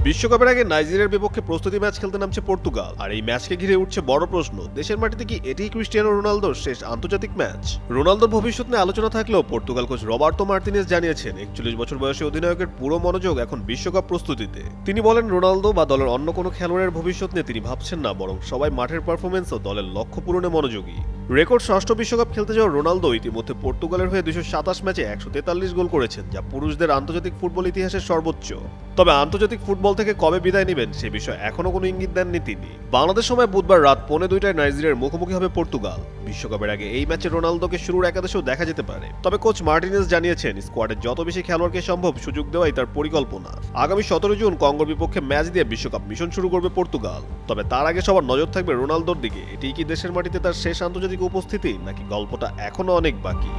বিশ্বকাপের আগে নাইজেরিয়ার বিপক্ষে প্রস্তুতি ম্যাচ খেলতে নামছে পর্তুগাল, আর এই ম্যাচকে ঘিরে উঠছে বড় প্রশ্ন, দেশের মাটিতে কি এটিই ক্রিস্টিয়ানো রোনালদোর শেষ আন্তর্জাতিক ম্যাচ? রোনালদোর ভবিষ্যৎ নিয়ে আলোচনা থাকলেও পর্তুগাল কোচ রবার্তো মার্তিনেজ জানিয়েছেন 41 বছর বয়সী অধিনায়কের পুরো মনোযোগ এখন বিশ্বকাপ প্রস্তুতিতে। তিনি বলেন, রোনালদো বা দলের অন্য কোনো খেলোয়াড়ের ভবিষ্যৎ নিয়ে তিনি ভাবছেন না, বরং সবাই মাঠের পারফরমেন্স ও দলের লক্ষ্য পূরণে মনোযোগী। রেকর্ড ষষ্ঠ বিশ্বকাপ খেলতে যাওয়া রোনালদো ইতিমধ্যে পর্তুগালের হয়ে 227 ম্যাচে 143 গোল করেছেন, যা পুরুষদের আন্তর্জাতিক ফুটবল ইতিহাসের সর্বোচ্চ। তবে আন্তর্জাতিক ফুটবল থেকে কবে বিদায় নেবেন সে বিষয়ে এখনো কোনো ইঙ্গিত দেননি তিনি। বাংলাদেশ সময় বুধবার রাত 2:45 নাইজেরিয়ার মুখোমুখি হবে পর্তুগাল। বিশ্বকাপের আগে এই ম্যাচে রোনালদোকে শুরুর একাদশেও দেখা যেতে পারে। তবে কোচ মার্টিনেজ জানিয়েছেন, স্কোয়াডে যত বেশি খেলোয়াড়কে সম্ভব সুযোগ দেওয়াই তার পরিকল্পনা। আগামী 17 জুন কঙ্গোর বিপক্ষে ম্যাচ দিয়ে বিশ্বকাপ মিশন শুরু করবে পর্তুগাল। তবে তার আগে সবার নজর থাকবে রোনালদোর দিকে। এটিই কি দেশের মাটিতে তার শেষ আন্তর্জাতিক উপস্থিতি, নাকি গল্পটা এখনো অনেক বাকি?